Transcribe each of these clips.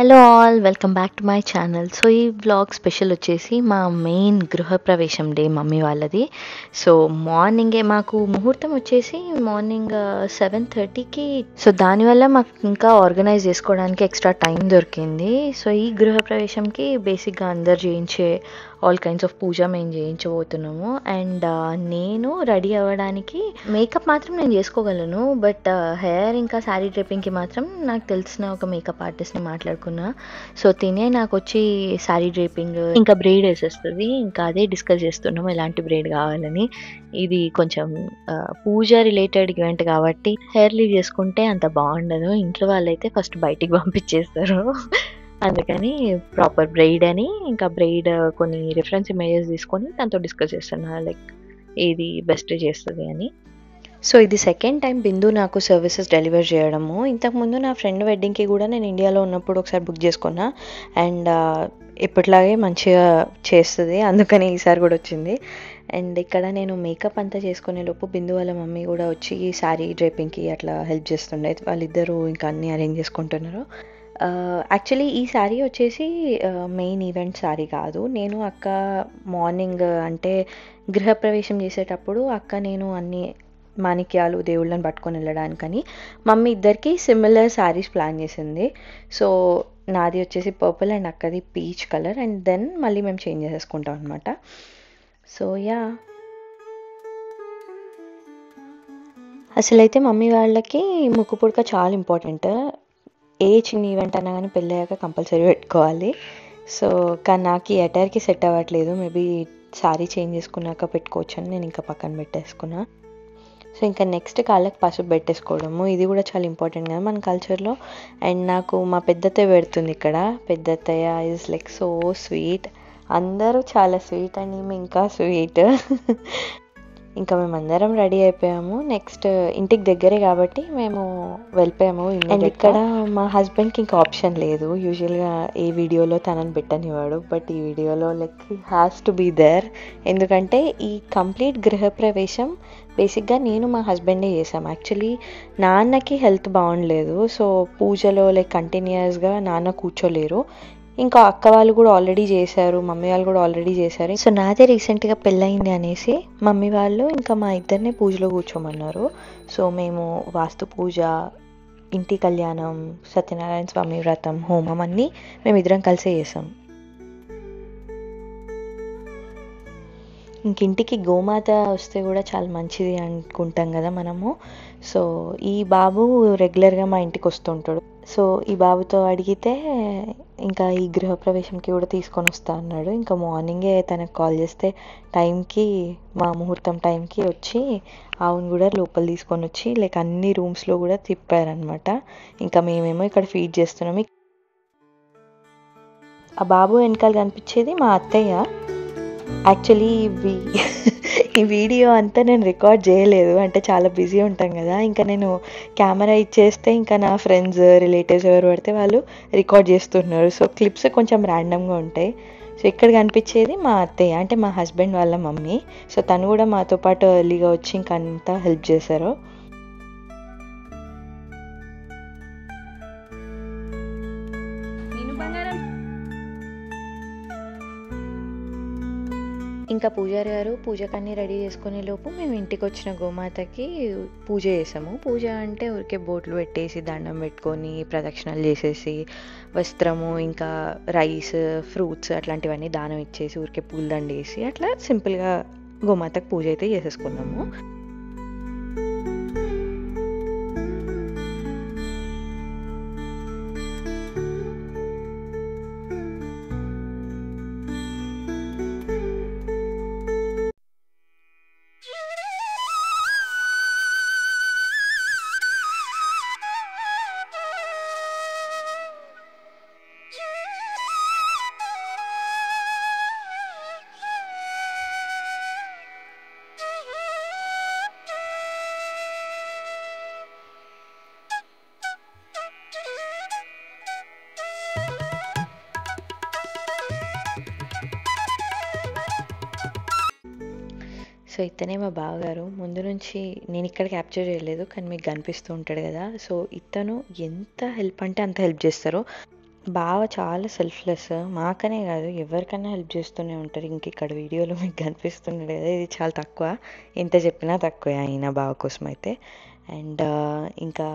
Hello all welcome back to my channel. So ఈ vlog special వచ్చేసి మా main గృహప్రవేశం డే మమ్మీ వాళ్ళది. సో మార్నింగే మాకు ముహూర్తం వచ్చేసి మార్నింగ్ 7:30కి. సో దానివల్ల మాకు ఇంకా ఆర్గనైజ్ చేసుకోవడానికి ఎక్స్ట్రా టైం దొరికింది. సో ఈ గృహప్రవేశంకి బేసిక్గా అందరు చేయించే ఆల్ కైండ్స్ ఆఫ్ పూజ మేము చేయించబోతున్నాము. అండ్ నేను రెడీ అవ్వడానికి మేకప్ మాత్రం నేను చేసుకోగలను, బట్ హెయిర్ ఇంకా శారీ డ్రేపింగ్కి మాత్రం నాకు తెలిసిన ఒక మేకప్ ఆర్టిస్ట్ని మాట్లాడుకున్నా. సో తినే నాకు వచ్చి శారీ డ్రేపింగ్ ఇంకా బ్రెయిడ్ వేసేస్తుంది. ఇంకా అదే డిస్కస్ చేస్తున్నాము ఎలాంటి బ్రెయిడ్ కావాలని. ఇది కొంచెం పూజ రిలేటెడ్ ఈవెంట్ కాబట్టి హెయిర్ లీవ్ చేసుకుంటే అంత బాగుండదు. ఇంట్లో వాళ్ళైతే ఫస్ట్ బయటికి పంపించేస్తారు. అందుకని ప్రాపర్ బ్రెయిడ్ అని, ఇంకా బ్రెయిడ్ కొన్ని రిఫరెన్స్ ఇమేజెస్ తీసుకొని దాంతో డిస్కస్ చేస్తున్నా లైక్ ఏది బెస్ట్ చేస్తుంది అని. సో ఇది సెకండ్ టైం బిందు నాకు సర్వీసెస్ డెలివర్ చేయడము. ఇంతకుముందు నా ఫ్రెండ్ వెడ్డింగ్కి కూడా నేను ఇండియాలో ఉన్నప్పుడు ఒకసారి బుక్ చేసుకున్నా. అండ్ ఎప్పటిలాగే మంచిగా చేస్తుంది, అందుకని ఈసారి కూడా వచ్చింది. అండ్ ఇక్కడ నేను మేకప్ అంతా చేసుకునే లోపు బిందు వాళ్ళ మమ్మీ కూడా వచ్చి శారీ డ్రేపింగ్కి అట్లా హెల్ప్ చేస్తుండే. వాళ్ళిద్దరూ ఇంకా అన్నీ అరేంజ్ చేసుకుంటున్నారు. యాక్చువల్లీ ఈ శారీ వచ్చేసి మెయిన్ ఈవెంట్ శారీ కాదు. నేను అక్క మార్నింగ్ అంటే గృహప్రవేశం చేసేటప్పుడు అక్క నేను అన్ని మాణిక్యాలు దేవుళ్ళని పట్టుకొని వెళ్ళడానికని మమ్మీ ఇద్దరికి సిమిలర్ శారీస్ ప్లాన్ చేసింది. సో నాది వచ్చేసి పర్పుల్ అండ్ అక్కది పీచ్ కలర్, అండ్ దెన్ మళ్ళీ మేము చేంజ్ చేసేసుకుంటాం అనమాట. సో యా, అసలైతే మమ్మీ వాళ్ళకి ముక్కు పుడక చాలా ఇంపార్టెంట్. ఏ చిన్న ఈవెంట్ అయినా కానీ పెళ్ళయ్యాక కంపల్సరీ పెట్టుకోవాలి. సో కానీ నాకు ఈ అటైర్కి సెట్ అవ్వట్లేదు. మేబీ శారీ చేంజ్ చేసుకున్నాక పెట్టుకోవచ్చు అని నేను ఇంకా పక్కన పెట్టేసుకున్నా. సో ఇంకా నెక్స్ట్ కాళ్ళకి పసుపు పెట్టేసుకోవడము, ఇది కూడా చాలా ఇంపార్టెంట్ కదా మన కల్చర్లో. అండ్ నాకు మా పెద్దత్తయ్య పెడుతుంది ఇక్కడ. పెద్దత్తయ్య ఈజ్ లైక్ సో స్వీట్. అందరూ చాలా స్వీట్ అండ్ ఈమె ఇంకా స్వీట్. ఇంకా మేమందరం రెడీ అయిపోయాము. నెక్స్ట్ ఇంటికి దగ్గరే కాబట్టి మేము వెళ్ళిపోయాము. అండ్ ఇక్కడ మా హస్బెండ్కి ఇంకా ఆప్షన్ లేదు. యూజువల్గా ఏ వీడియోలో తనని పెట్టనివాడు, బట్ ఈ వీడియోలో like has to be there. ఎందుకంటే ఈ కంప్లీట్ గృహప్రవేశం బేసిక్గా నేను మా హస్బెండే చేసాం. యాక్చువల్లీ నాన్నకి హెల్త్ బాగుండలేదు. సో పూజలో లైక్ కంటిన్యూస్గా నాన్న కూర్చోలేరు. ఇంకా అక్క వాళ్ళు కూడా ఆల్రెడీ చేశారు, మమ్మీ వాళ్ళు కూడా ఆల్రెడీ చేశారు. సో నాదే రీసెంట్గా పెళ్ళయింది అనేసి మమ్మీ వాళ్ళు ఇంకా మా ఇద్దరిని పూజలో కూర్చోమన్నారు. సో మేము వాస్తు పూజ, ఇంటి కళ్యాణం, సత్యనారాయణ స్వామి వ్రతం, హోమం అన్నీ మేమిద్దరం కలిసే చేసాం. ఇంకింటికి గోమాత వస్తే కూడా చాలా మంచిది అనుకుంటాం కదా మనము. సో ఈ బాబు రెగ్యులర్గా మా ఇంటికి వస్తుంటాడు. సో ఈ బాబుతో అడిగితే ఇంకా ఈ గృహప్రవేశంకి కూడా తీసుకొని వస్తా అన్నాడు. ఇంకా మార్నింగే తనకు కాల్ చేస్తే టైంకి, మా ముహూర్తం టైంకి వచ్చి ఆవును కూడా లోపల తీసుకొని వచ్చి లైక్ అన్ని రూమ్స్లో కూడా తిప్పారనమాట. ఇంకా మేమేమో ఇక్కడ ఫీడ్ చేస్తున్నాం. ఆ బాబు వెనకాల కనిపించేది మా అత్తయ్య. యాక్చువల్లీ ఈ వీడియో అంతా నేను రికార్డ్ చేయలేదు, అంటే చాలా బిజీ ఉంటాం కదా. ఇంకా నేను కెమెరా ఇచ్చేస్తే ఇంకా నా ఫ్రెండ్స్, రిలేటివ్స్ ఎవరు పడితే వాళ్ళు రికార్డ్ చేస్తున్నారు. సో క్లిప్స్ కొంచెం ర్యాండమ్గా ఉంటాయి. సో ఇక్కడ కనిపించేది మా అత్తయ్య, అంటే మా హస్బెండ్ వాళ్ళ మమ్మీ. సో తను కూడా మాతో పాటు ఎర్లీగా వచ్చి ఇంకంతా హెల్ప్ చేశారు. ఇంకా పూజారి గారు పూజకన్నీ రెడీ చేసుకునే లోపు మేము ఇంటికి వచ్చిన గోమాతకి పూజ చేసాము. పూజ అంటే ఊరికే బొట్లు పెట్టేసి దండం పెట్టుకొని ప్రదక్షిణలు చేసేసి వస్త్రము, ఇంకా రైస్, ఫ్రూట్స్ అట్లాంటివన్నీ దానం ఇచ్చేసి ఊరికే పూలదండ వేసి అట్లా సింపుల్గా గోమాతకు పూజ అయితే చేసేసుకున్నాము. సో ఇతనే మా బావగారు. ముందు నుంచి నేను ఇక్కడ క్యాప్చర్ చేయలేదు, కానీ మీకు కనిపిస్తూ ఉంటాడు కదా. సో ఇతను ఎంత హెల్ప్ అంటే అంత హెల్ప్ చేస్తారు. బావ చాలా సెల్ఫ్లెస్. మాకనే కాదు ఎవరికైనా హెల్ప్ చేస్తూనే ఉంటారు. ఇంక ఇక్కడ వీడియోలో మీకు కనిపిస్తున్నాడు కదా, ఇది చాలా తక్కువ. ఎంత చెప్పినా తక్కువే అయినా బావ కోసం అయితే. అండ్ ఇంకా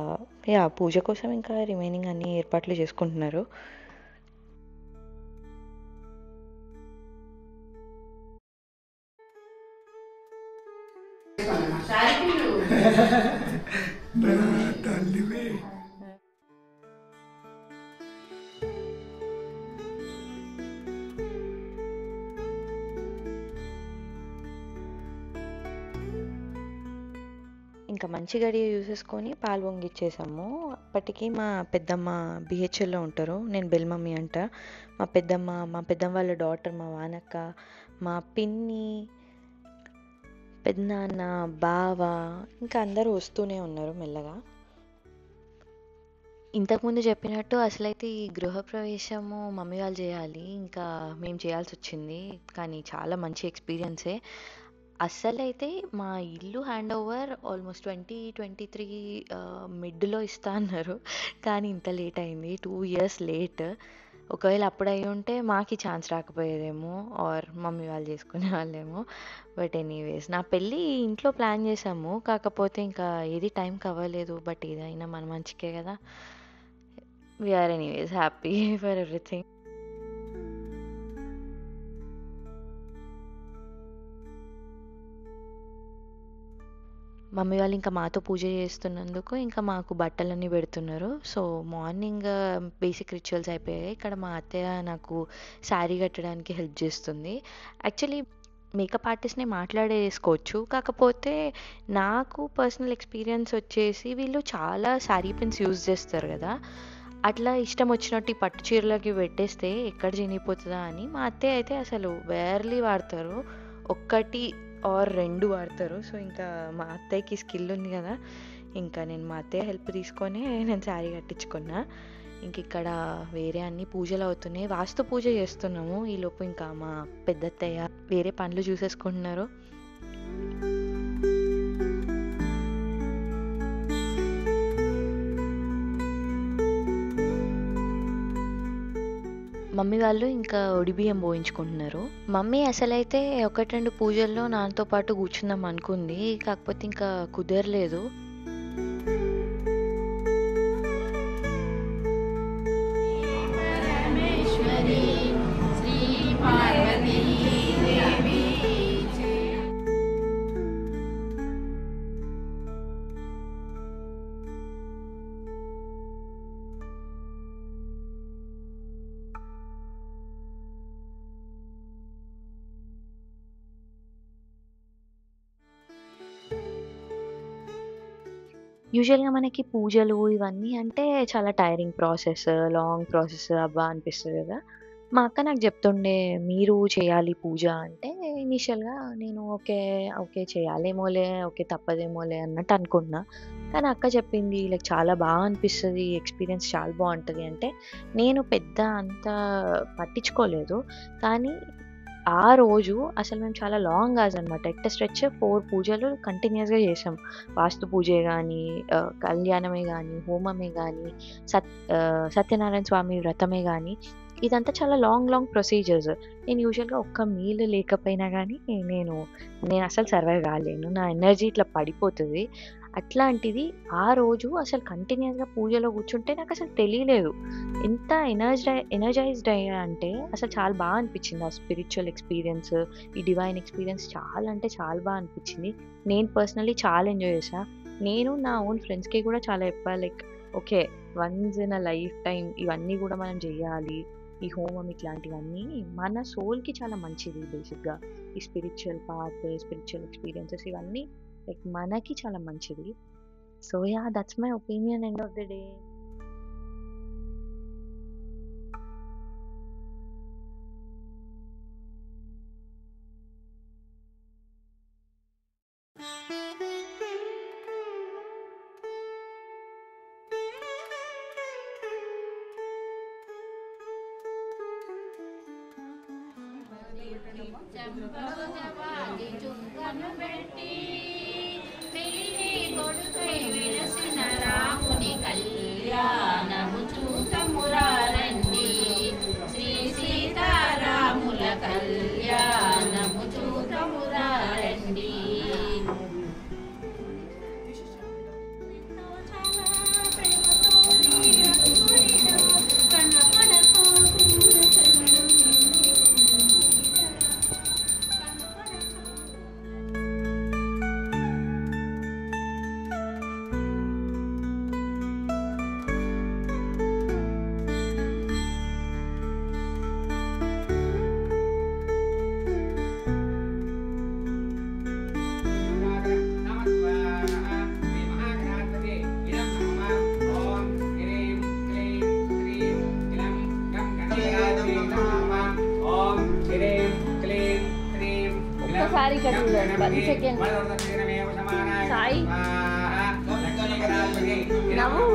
పూజ కోసం ఇంకా రిమైనింగ్ అన్ని ఏర్పాట్లు చేసుకుంటున్నారు. ఇంకా మంచి గడియ చూసేసుకొని పాలు పొంగిచ్చేసాము. అప్పటికి మా పెద్దమ్మ బిహెచ్ఎల్లో ఉంటారు, నేను బెల్మమ్మీ అంట. మా పెద్దమ్మ వాళ్ళ డాటర్ మా వానక్క, మా పిన్ని, పెద్దనాన్న, బావ ఇంకా అందరూ వస్తూనే ఉన్నారు మెల్లగా. ఇంతకుముందు చెప్పినట్టు అసలైతే ఈ గృహప్రవేశము మమ్మీ వాళ్ళు చేయాలి, ఇంకా మేము చేయాల్సి వచ్చింది. కానీ చాలా మంచి ఎక్స్పీరియన్సే. అస్సలైతే మా ఇల్లు హ్యాండ్ ఓవర్ ఆల్మోస్ట్ 2023 మిడ్లో ఇస్తా అన్నారు, కానీ ఇంత లేట్ అయింది, 2 years లేట్. ఒకవేళ అప్పుడు అయి ఉంటే మాకు ఛాన్స్ రాకపోయేదేమో, ఆర్ మమ్మీ వాళ్ళు చేసుకునే వాళ్ళేమో. బట్ ఎనీవేస్ నా పెళ్ళి ఇంట్లో ప్లాన్ చేసాము, కాకపోతే ఇంకా ఏది టైంకి అవ్వలేదు. బట్ ఏదైనా మన మంచికే కదా. We are anyways happy for everything. Mummy వాళ్ళు ఇంకా మాతో పూజ చేస్తున్నందుకు ఇంకా మాకు బట్టలన్నీ పెడుతున్నారు. సో మార్నింగ్ బేసిక్ రిచువల్స్ అయిపోయాయి. ఇక్కడ మా అత్తయ్య నాకు శారీ కట్టడానికి హెల్ప్ చేస్తుంది. యాక్చువల్లీ మేకప్ ఆర్టిస్ట్ని మాట్లాడేసుకోవచ్చు, కాకపోతే నాకు పర్సనల్ ఎక్స్పీరియన్స్ వచ్చేసి వీళ్ళు చాలా శారీ పిన్స్ యూజ్ చేస్తారు కదా, అట్లా ఇష్టం వచ్చినట్టు ఈ పట్టు చీరలకి పెట్టేస్తే ఎక్కడ చినిగిపోతుందా అని మా అత్తయ్య అయితే అసలు వేర్లీ వాడతారు, ఒక్కటి ఆర్ 2 వాడతారు. సో ఇంకా మా అత్తయ్యకి స్కిల్ ఉంది కదా, ఇంకా నేను మా అత్తయ్య హెల్ప్ తీసుకొని నేను శారీ కట్టించుకున్నా. ఇంక ఇక్కడ వేరే అన్ని పూజలు అవుతున్నాయి, వాస్తు పూజ చేస్తున్నాము. ఈలోపు ఇంకా మా పెద్దత్తయ్య వేరే పనులు చూసేసుకుంటున్నారు. మమ్మీ వాళ్ళు ఇంకా ఒడిబియ్యం పోయించుకుంటున్నారు. మమ్మీ అసలైతే 1-2 పూజల్లో నాతో పాటు కూర్చుందాం అనుకుంది, కాకపోతే ఇంకా కుదరలేదు. యూజువల్‌గా మనకి పూజలు ఇవన్నీ అంటే చాలా టైరింగ్ ప్రాసెస్, లాంగ్ ప్రాసెస్ అబ్బా అనిపిస్తది కదా. మా అక్క నాకు చెప్తుండే మీరు చేయాలి పూజ అంటే, ఇనీషియల్‌గా నేను ఓకే, ఓకే చేయాలేమోలే, ఓకే తప్పదేమోలే అన్నట్టు అనుకున్నా. కానీ అక్క చెప్పింది లైక్ చాలా బాగా అనిపిస్తది, ఎక్స్‌పీరియన్స్ చాలా బావుంటది అంటే, నేను పెద్ద అంత పట్టించుకోలేదు. కానీ ఆ రోజు అసలు మేము చాలా లాంగ్ అవర్స్ అనమాట. ఎట్ ఎ స్ట్రెచ్ 4 పూజలు కంటిన్యూయస్‌గా చేశాం. వాస్తు పూజే గానీ, కళ్యాణమే గానీ, హోమమే గానీ, సత్యనారాయణ స్వామి వ్రతమే గానీ, ఇదంతా చాలా లాంగ్ ప్రొసీజర్స్. నేను యూజువల్‌గా ఒక్క మీల్ లేకపోయినా గానీ నేనసలు సర్వైవ్ కాలేను. నా ఎనర్జీ ఇట్లా పడిపోతది. అట్లాంటిది ఆ రోజు అసలు కంటిన్యూయస్‌గా పూజలో కూర్చుంటే నాకసలు తెలీలేదు. ఎంత ఎనర్జైజ్డ్ అయ్యా అంటే అసలు చాలా బా అనిపిచ్చింది. ఆ స్పిరిచ్యువల్ ఎక్స్‌పీరియన్స్, ఈ డివైన్ ఎక్స్‌పీరియన్స్ చాలా అంటే చాలా బా అనిపిచ్చింది. నేను పర్సనల్లీ చాలా ఎంజాయ్ చేశా. నేను నా ఓన్ ఫ్రెండ్స్‌కి కూడా చాలా చెప్పా like okay, once in a life time ఇవన్నీ గూడా మనం జెయ్యాలి. ఈ హోమం ఇట్లాంటివన్నీ మన సోల్‌కి చాలా మంచిది బేసిక్‌గా. ఈ స్పిరిచ్యువల్ పార్ట్, స్పిరిచ్యువల్ ఎక్స్‌పీరియన్సెస్ ఇవన్నీ లైక్ మనకి చాలా మంచిది. So yeah! That's my opinion end of the day. చెంపజవాది చుక్కను పెట్టి పెళ్లి కొడుకై వెలసిన రాముని కళ్యాణము చూతమురారండి. ఇక్కడ చూడండి 1 సెకండ్ సాయి నవ్వు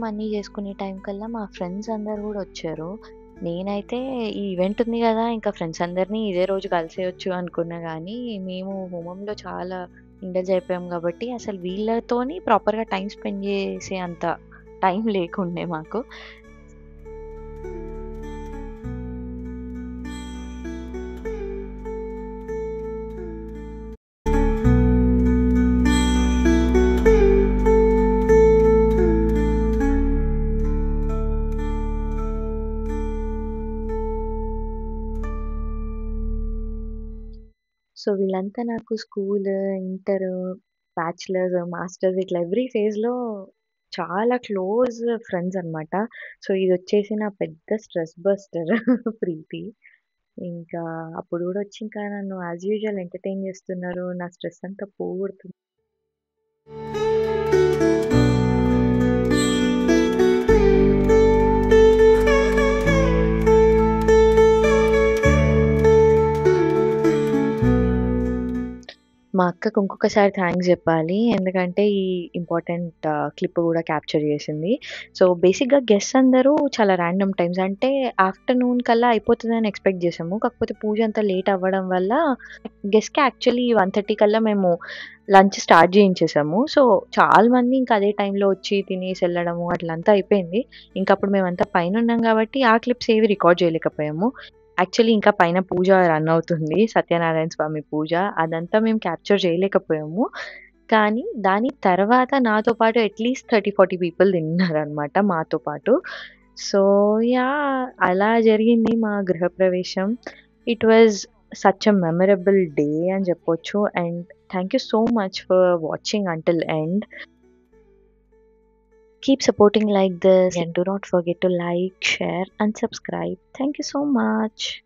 అన్నీ చేసుకునే టైం కల్లా మా ఫ్రెండ్స్ అందరు కూడా వచ్చారు. నేనైతే ఈ ఈవెంట్ ఉంది కదా, ఇంకా ఫ్రెండ్స్ అందరినీ ఇదే రోజు కలిసేయొచ్చు అనుకున్నా కానీ మేము హోమంలో చాలా ఇండల్జ్ అయిపోయాం కాబట్టి అసలు వీళ్ళతోని ప్రాపర్గా టైం స్పెండ్ చేసే అంత టైం లేకుండే మాకు. సో వీళ్ళంతా నాకు స్కూల్, ఇంటర్, బ్యాచిలర్స్, మాస్టర్స్ ఇట్లా ఎవ్రీ ఫేజ్‌లో చాలా క్లోజ్ ఫ్రెండ్స్ అనమాట. సో ఇదొచ్చేసి నా పెద్ద స్ట్రెస్ బస్టర్ ప్రీతి. ఇంకా అప్పుడు గూడా వచ్చి ఇంకా నన్ను యాజ్ యూజువల్ ఎంటర్‌టైన్ చేస్తున్నారు. నా స్ట్రెస్ అంతా పోగొడుతున్నారు. మా అక్కకి ఇంకొకసారి థాంక్స్ జెప్పాలి. ఎందుకంటే ఈ ఇంపార్టెంట్ క్లిప్ గూడా క్యాప్చర్ చేసింది. సో బేసిక్‌గా గెస్ట్స్ అందరూ చాలా ర్యాండమ్ టైమ్స్ అంటే ఆఫ్టర్‌నూన్ కల్లా అయిపోతదని ఎక్స్‌పెక్ట్ జేసాము. కాకపోతే పూజ అంతా లేట్ అవ్వడం వల్ల గెస్ట్‌కి యాక్చువల్లీ 1:30 కల్లా మేము లంచ్ స్టార్ట్ జేయించేసాము. సో చాలా మంది ఇంకా అదే టైంలో వచ్చి తినేసి ఎళ్ళడము అట్లంతా అయిపోయింది. ఇంక అప్పుడు మేమంతా పైనున్నాం గాబట్టి ఆ క్లిప్స్ ఏవి రికార్డ్ జేయలేకపోయాము. యాక్చువల్లీ ఇంకా పైన పూజ రన్ అవుతుంది. సత్యనారాయణ స్వామి పూజ. అదంతా మేము క్యాప్చర్ చేయలేకపోయాము. కానీ దాని తర్వాత నాతో పాటు అట్‌లీస్ట్ 30, 40 పీపుల్ తిన్నారనమాట మాతో పాటు. So yeah! అలా జరిగింది మా గృహప్రవేశం. It was such a memorable day అని చెప్పొచ్చు. And thank you so much for watching until end. Keep supporting like this and do not forget to like, share and subscribe. Thank you so much.